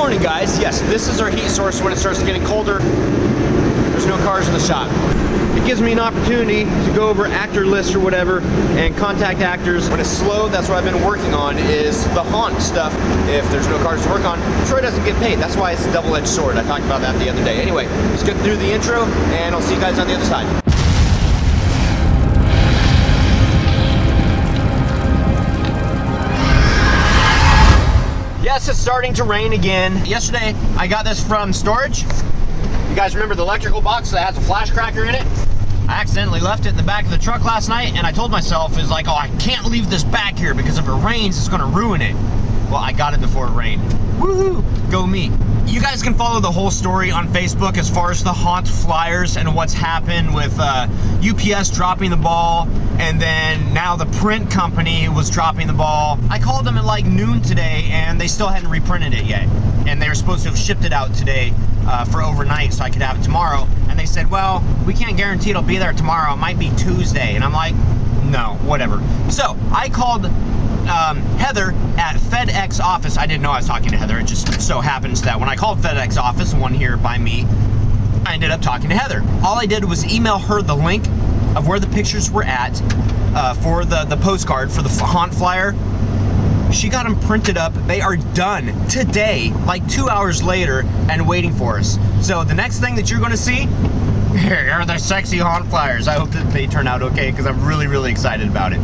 morning, guys. Yes, this is our heat source. When it starts getting colder, there's no cars in the shop. It gives me an opportunity to go over actor lists or whatever and contact actors. When it's slow, that's what I've been working on, is the haunt stuff. If there's no cars to work on, Troy doesn't get paid. That's why it's a double-edged sword. I talked about that the other day. Anyway, let's get through the intro and I'll see you guys on the other side. Yes, it's starting to rain again. Yesterday, I got this from storage. You guys remember the electrical box that has a flash cracker in it? I accidentally left it in the back of the truck last night, and I told myself, is like, oh, I can't leave this back here because if it rains, it's gonna ruin it. Well, I got it before it rained. Woohoo, go me. You guys can follow the whole story on Facebook as far as the haunt flyers and what's happened with UPS dropping the ball, and then now the print company was dropping the ball. I called them at like noon today and they still hadn't reprinted it yet. And they were supposed to have shipped it out today for overnight so I could have it tomorrow. And they said, well, we can't guarantee it'll be there tomorrow. It might be Tuesday. And I'm like, no, whatever. So I called Heather at FedEx office. I didn't know I was talking to Heather. It just so happens that when I called FedEx office, one here by me, I ended up talking to Heather. All I did was email her the link of where the pictures were at for the postcard for the haunt flyer. She got them printed up. They are done today, like 2 hours later, and waiting for us. So the next thing that you're gonna see are the sexy haunt flyers. I hope that they turn out okay, because I'm really, really excited about it.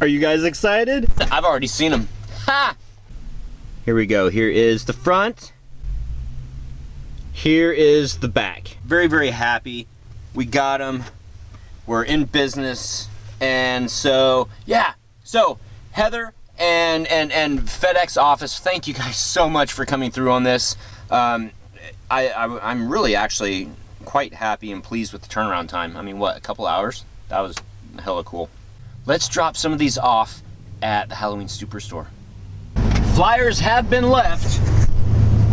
Are you guys excited? I've already seen them. Ha! Here we go. Here is the front. Here is the back. Very, very happy. We got them. We're in business. And so, yeah. So, Heather and FedEx office, thank you guys so much for coming through on this. I'm really actually quite happy and pleased with the turnaround time. I mean, what, a couple hours? That was hella cool. Let's drop some of these off at the Halloween Superstore. Flyers have been left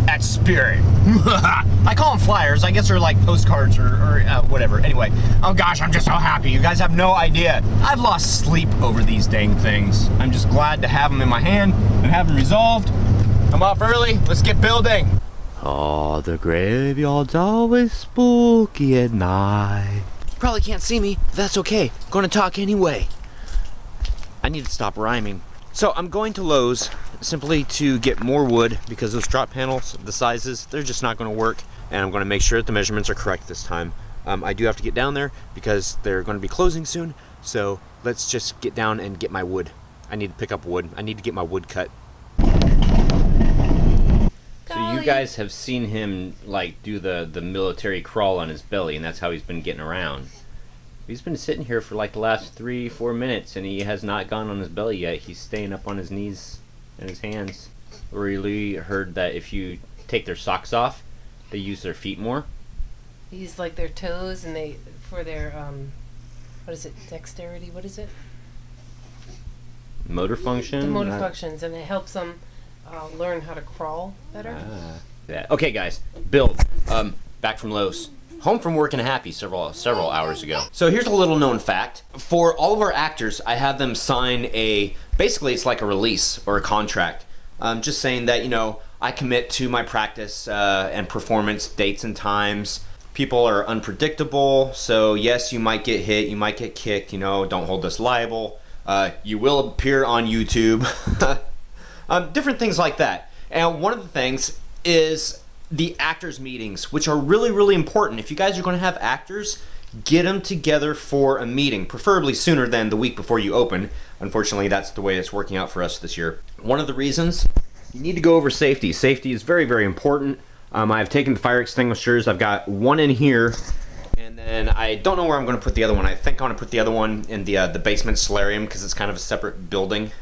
at Spirit. I call them flyers. I guess they're like postcards or whatever. Anyway, oh gosh, I'm just so happy. You guys have no idea. I've lost sleep over these dang things. I'm just glad to have them in my hand and have them resolved. I'm off early. Let's get building. Oh, the graveyard's always spooky at night. You probably can't see me. That's okay. I'm gonna talk anyway. I need to stop rhyming. So I'm going to Lowe's simply to get more wood because those drop panels, the sizes, they're just not going to work. And I'm going to make sure that the measurements are correct this time. I do have to get down there because they're going to be closing soon. So let's just get down and get my wood. I need to pick up wood. I need to get my wood cut. So you guys have seen him like do the military crawl on his belly, and that's how he's been getting around. He's been sitting here for like the last 3-4 minutes and he has not gone on his belly yet. He's staying up on his knees and his hands. Really heard that if you take their socks off, they use their feet more. They use like their toes and they, for their, what is it, dexterity, what is it? Motor function? The motor functions, and it helps them learn how to crawl better. Yeah. Okay guys, build. Back from Lowe's. Home from work and happy several hours ago. So here's a little known fact. For all of our actors, I have them sign basically it's like a release or a contract. Just saying that, you know, I commit to my practice and performance dates and times. People are unpredictable, so yes, you might get hit, you might get kicked, you know, don't hold us liable. You will appear on YouTube. Different things like that. And one of the things is the actors meetings, which are really, really important. If you guys are going to have actors, get them together for a meeting, preferably sooner than the week before you open. Unfortunately, that's the way it's working out for us this year. One of the reasons, you need to go over safety. Safety is very, very important. I've taken the fire extinguishers. I've got one in here, and then I don't know where I'm going to put the other one. I think I want to put the other one in the basement solarium because it's kind of a separate building.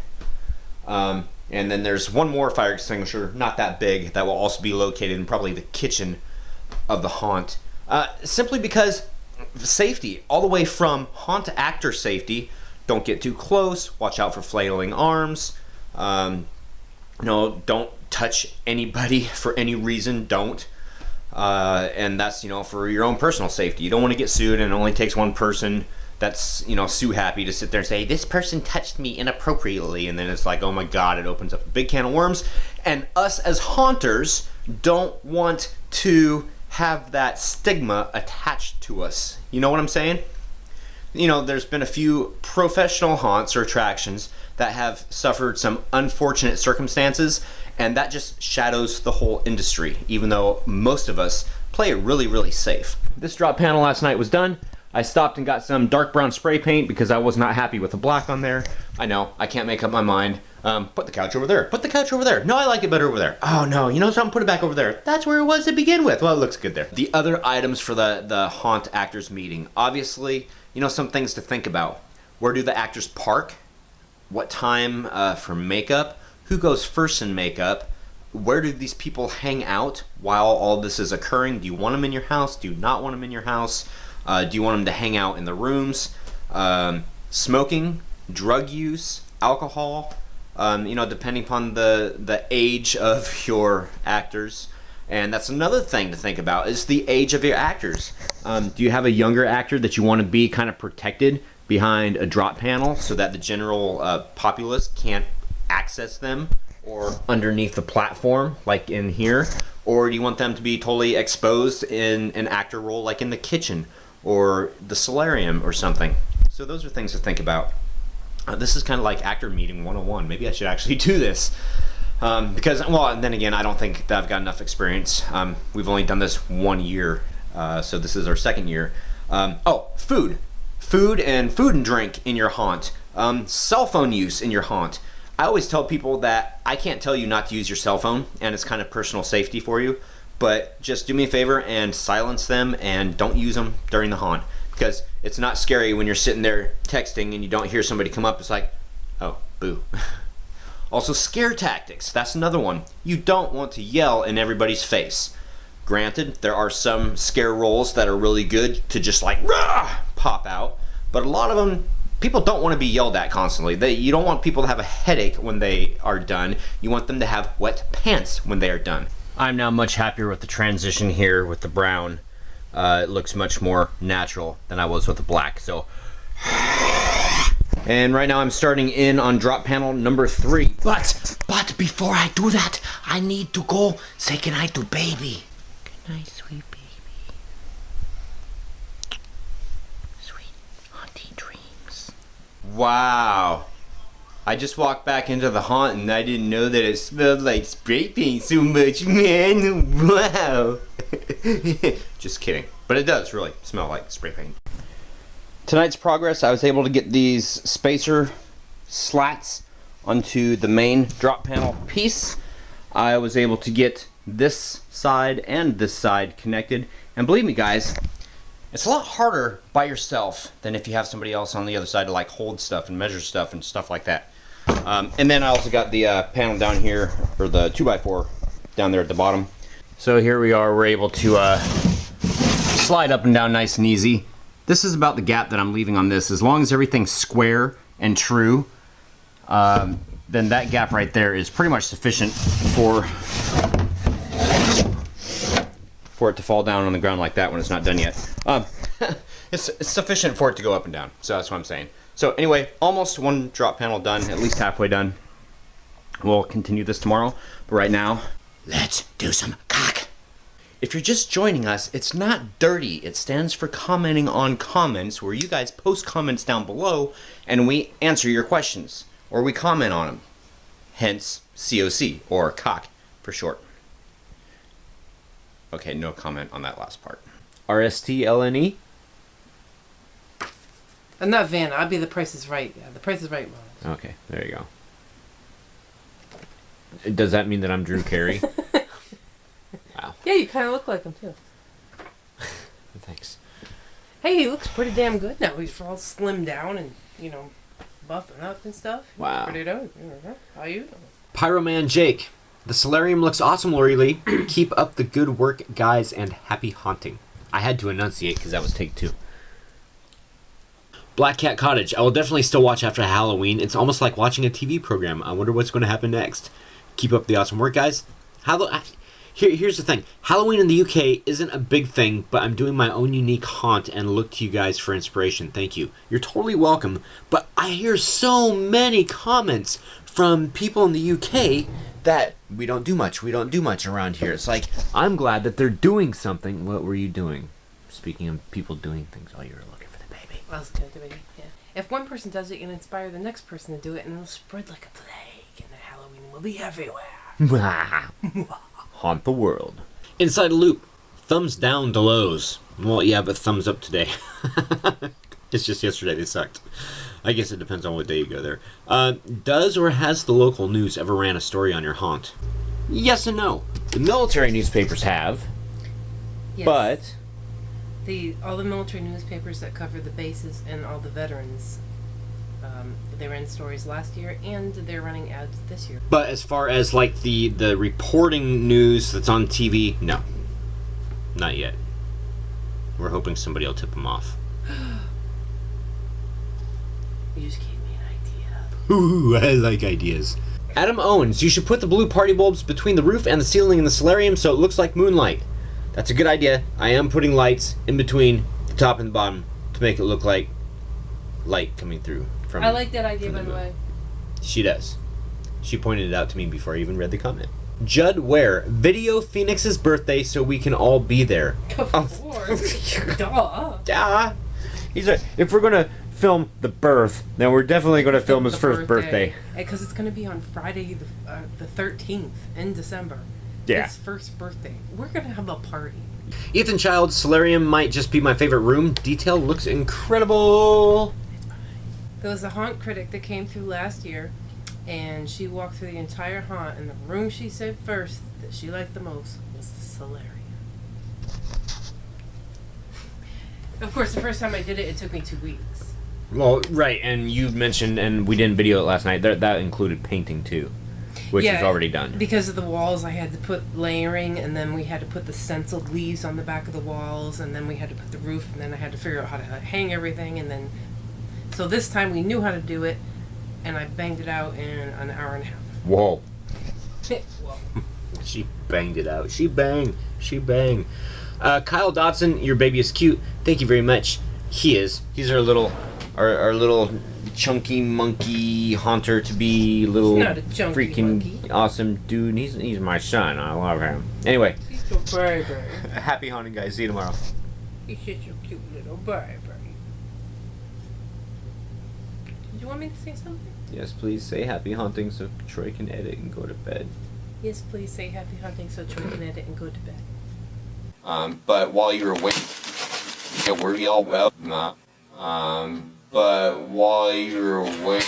And then there's one more fire extinguisher, not that big, that will also be located in probably the kitchen of the haunt. Simply because safety, all the way from haunt actor safety, don't get too close, watch out for flailing arms, no, don't touch anybody for any reason, don't. And that's, you know, for your own personal safety. You don't want to get sued and it only takes one person that's, you know, Sue happy to sit there and say, this person touched me inappropriately, and then it's like, oh my god, it opens up a big can of worms. And us as haunters don't want to have that stigma attached to us. You know what I'm saying? You know, there's been a few professional haunts or attractions that have suffered some unfortunate circumstances, and that just shadows the whole industry, even though most of us play it really, really safe. This drop panel last night was done. I stopped and got some dark brown spray paint because I was not happy with the black on there. I know, I can't make up my mind. Put the couch over there. Put the couch over there. No, I like it better over there. Oh no, you know something? Put it back over there. That's where it was to begin with. Well, it looks good there. The other items for the haunt actors meeting. Obviously, you know, some things to think about. Where do the actors park? What time for makeup? Who goes first in makeup? Where do these people hang out while all this is occurring? Do you want them in your house? Do you not want them in your house? Do you want them to hang out in the rooms? Smoking, drug use, alcohol, you know, depending upon the age of your actors. And that's another thing to think about, is the age of your actors. Do you have a younger actor that you want to be kind of protected behind a drop panel so that the general populace can't access them, or underneath the platform like in here? Or do you want them to be totally exposed in an actor role like in the kitchen or the solarium or something? So those are things to think about. This is kind of like actor meeting 101. Maybe I should actually do this. Because, well, and then again, I don't think that I've got enough experience. We've only done this 1 year, so this is our 2nd year. Oh, food. Food and drink in your haunt. Cell phone use in your haunt. I always tell people that I can't tell you not to use your cell phone, and it's kind of personal safety for you, but just do me a favor and silence them and don't use them during the haunt, because it's not scary when you're sitting there texting and you don't hear somebody come up. It's like, oh, boo. Also, scare tactics. That's another one. You don't want to yell in everybody's face. Granted, there are some scare rolls that are really good to just like rah, pop out, but a lot of them, people don't want to be yelled at constantly. You don't want people to have a headache when they are done. You want them to have wet pants when they are done. I'm now much happier with the transition here with the brown. It looks much more natural than I was with the black. So, and right now I'm starting in on drop panel number 3. But before I do that, I need to go say goodnight to baby. Good night, sweet baby. Sweet haunty dreams. Wow. I just walked back into the haunt and I didn't know that it smelled like spray paint so much, man. Wow. Just kidding. But it does really smell like spray paint. Tonight's progress, I was able to get these spacer slats onto the main drop panel piece. I was able to get this side and this side connected. And believe me guys, it's a lot harder by yourself than if you have somebody else on the other side to like hold stuff and measure stuff and stuff like that. And then I also got the panel down here, or the 2x4 down there at the bottom. So here we are, we're able to slide up and down nice and easy. This is about the gap that I'm leaving on this. As long as everything's square and true, then that gap right there is pretty much sufficient for it to fall down on the ground like that when it's not done yet. It's sufficient for it to go up and down, so that's what I'm saying. So anyway, almost one drop panel done, at least halfway done. We'll continue this tomorrow, but right now, let's do some cock. If you're just joining us, it's not dirty. It stands for commenting on comments, where you guys post comments down below and we answer your questions, or we comment on them. Hence, COC, or cock for short. Okay, no comment on that last part. RSTLNE? I'm not Van. I'll be the Price is Right. Yeah, the Price is Right one. Okay, there you go. Does that mean that I'm Drew Carey? Wow. Yeah, you kind of look like him too. Thanks. Hey, he looks pretty damn good now. He's all slimmed down and, you know, buffing up and stuff. Wow. Pretty dope. How you doing? Pyroman Jake. The solarium looks awesome, Lori Lee. Keep up the good work, guys, and happy haunting. I had to enunciate because that was take 2. Black Cat Cottage. I will definitely still watch after Halloween. It's almost like watching a TV program. I wonder what's going to happen next. Keep up the awesome work, guys. Here's the thing. Halloween in the UK isn't a big thing, but I'm doing my own unique haunt and look to you guys for inspiration. Thank you. You're totally welcome. But I hear so many comments from people in the UK that we don't do much. We don't do much around here. It's like, I'm glad that they're doing something. What were you doing? Speaking of people doing things, oh, you were looking for the baby. I was going to do it, yeah. If one person does it, you can inspire the next person to do it, and it'll spread like a plague, and the Halloween will be everywhere. Haunt the world. Inside a loop. Thumbs down to Lowe's. Well, yeah, but thumbs up today. It's just yesterday they sucked. I guess it depends on what day you go there. Does or has the local news ever ran a story on your haunt? Yes and no. The military newspapers have, Yes. but all the military newspapers that cover the bases and all the veterans, they ran stories last year, and they're running ads this year. But as far as like the reporting news that's on TV, no, not yet. We're hoping somebody will tip them off. You just gave me an idea. Ooh, I like ideas. Adam Owens, you should put the blue party bulbs between the roof and the ceiling in the solarium so it looks like moonlight. That's a good idea. I am putting lights in between the top and the bottom to make it look like light coming through. I like that idea, by the way. She does. She pointed it out to me before I even read the comment. Judd Ware, video Phoenix's birthday so we can all be there. Of course. Duh. Yeah. He's like, if we're gonna film the birth, then we're definitely gonna film his first birthday. Because it's gonna be on Friday the 13th in December. Yeah. His first birthday. We're gonna have a party. Ethan Child's solarium might just be my favorite room. Detail looks incredible. There was a haunt critic that came through last year, and she walked through the entire haunt, and the room she said first that she liked the most was the solarium. Of course, the first time I did it, it took me 2 weeks. Well, right, and you mentioned, and we didn't video it last night, that included painting too, which is already done. Because of the walls, I had to put layering, and then we had to put the stenciled leaves on the back of the walls, and then we had to put the roof, and then I had to figure out how to hang everything, and then... So this time we knew how to do it, and I banged it out in an hour and a half. Whoa. Whoa. She banged it out. She bang. Kyle Dotson, your baby is cute. Thank you very much. He is. He's our little chunky monkey haunter to be little He's not a chunky freaking monkey. Awesome dude. He's my son. I love him. Anyway. He's so baby. Happy haunting, guys. See you tomorrow. He's such a cute little baby. Did you want me to say something? Yes, please say happy haunting so Troy can edit and go to bed. Yes, please say happy hunting so Troy can edit and go to bed. But while you're awake, yeah, we're all well. But while you're awake.